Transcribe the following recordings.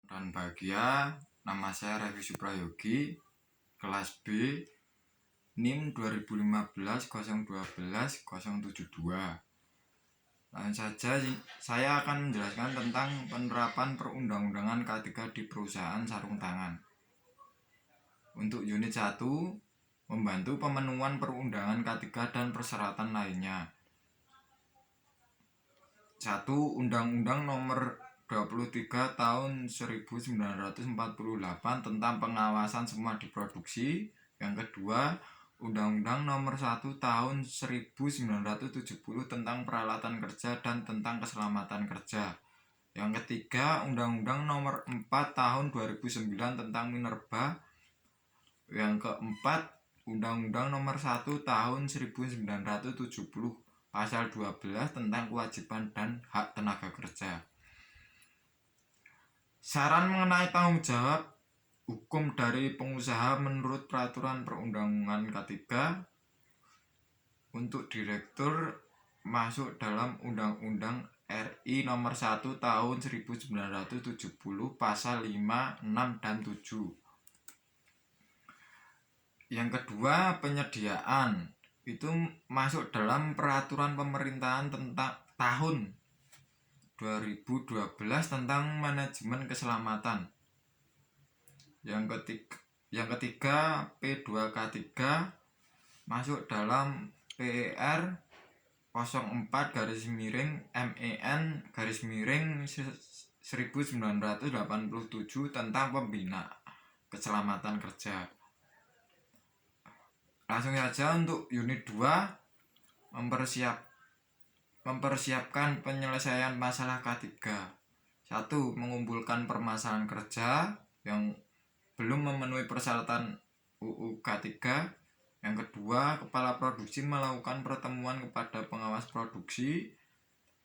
Dan bahagia, nama saya Revi Suprayogi, kelas B, NIM 2015-012-072. Langsung saja, saya akan menjelaskan tentang penerapan perundang-undangan K3 di perusahaan sarung tangan. Untuk unit 1, membantu pemenuhan perundangan K3 dan persyaratan lainnya. 1. Undang-Undang Nomor 23 Tahun 1948 tentang pengawasan semua diproduksi. Yang kedua, Undang-Undang Nomor 1 Tahun 1970 tentang peralatan kerja dan tentang keselamatan kerja. Yang ketiga, Undang-Undang Nomor 4 Tahun 2009 tentang minerba. Yang keempat, Undang-Undang Nomor 1 Tahun 1970 Pasal 12 tentang kewajiban dan hak tenaga kerja. Saran mengenai tanggung jawab hukum dari pengusaha menurut peraturan perundangan K3 untuk direktur masuk dalam Undang-Undang RI Nomor 1 Tahun 1970 Pasal 5, 6, dan 7. Yang kedua, penyediaan itu masuk dalam peraturan pemerintahan tentang tahun 2012 tentang manajemen keselamatan. Yang ketiga, P2K3 masuk dalam PER 04-MEN-1987 tentang pembina keselamatan kerja. Langsung saja untuk unit 2, mempersiapkan penyelesaian masalah K3. 1. Mengumpulkan permasalahan kerja yang belum memenuhi persyaratan UU K3. Yang kedua, kepala produksi melakukan pertemuan kepada pengawas produksi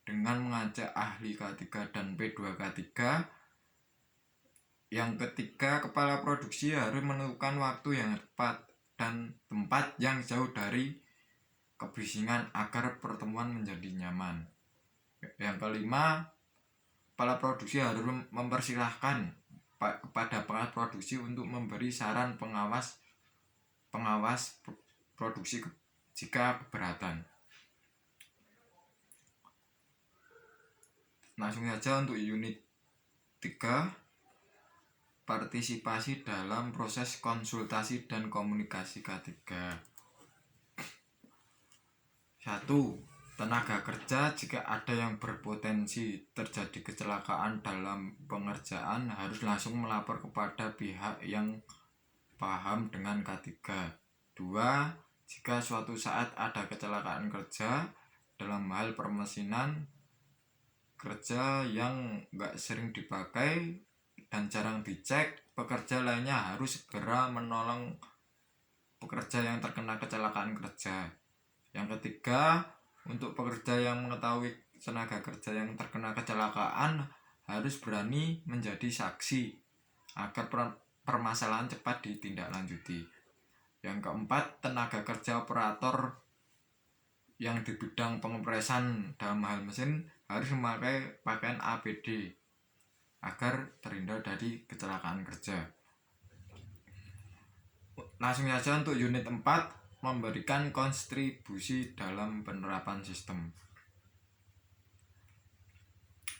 dengan mengajak ahli K3 dan P2K3. Yang ketiga, kepala produksi harus menentukan waktu yang tepat dan tempat yang jauh dari kebisingan agar pertemuan menjadi nyaman. Yang kelima, kepala produksi harus mempersilahkan kepada pengawas produksi untuk memberi saran pengawas produksi jika keberatan. Langsung saja untuk unit 3, partisipasi dalam proses konsultasi dan komunikasi K3. 1. Tenaga kerja jika ada yang berpotensi terjadi kecelakaan dalam pengerjaan harus langsung melapor kepada pihak yang paham dengan K3. 2. Jika suatu saat ada kecelakaan kerja dalam hal permesinan kerja yang nggak sering dipakai dan jarang dicek, pekerja lainnya harus segera menolong pekerja yang terkena kecelakaan kerja. Yang ketiga, untuk pekerja yang mengetahui tenaga kerja yang terkena kecelakaan harus berani menjadi saksi agar permasalahan cepat ditindaklanjuti. Yang keempat, tenaga kerja operator yang di bidang pengepresan dalam hal mesin harus memakai pakaian APD agar terhindar dari kecelakaan kerja. Langsung saja untuk unit 4, memberikan kontribusi dalam penerapan sistem.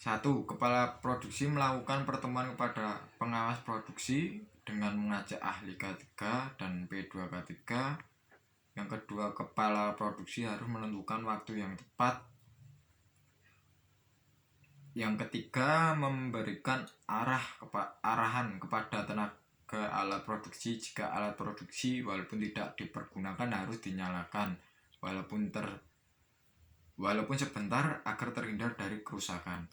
1. Kepala produksi melakukan pertemuan kepada pengawas produksi dengan mengajak ahli K3 dan P2K3. Yang kedua, kepala produksi harus menentukan waktu yang tepat. Yang ketiga, memberikan arahan kepada tenaga alat produksi jika alat produksi walaupun tidak dipergunakan harus dinyalakan walaupun sebentar agar terhindar dari kerusakan.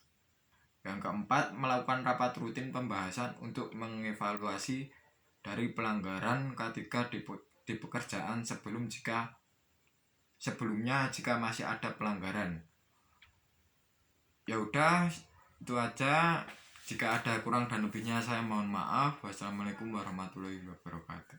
Yang keempat, melakukan rapat rutin pembahasan untuk mengevaluasi dari pelanggaran K3 di pekerjaan sebelumnya jika masih ada pelanggaran. Ya udah, itu aja. Jika ada kurang dan lebihnya saya mohon maaf. Wassalamualaikum warahmatullahi wabarakatuh.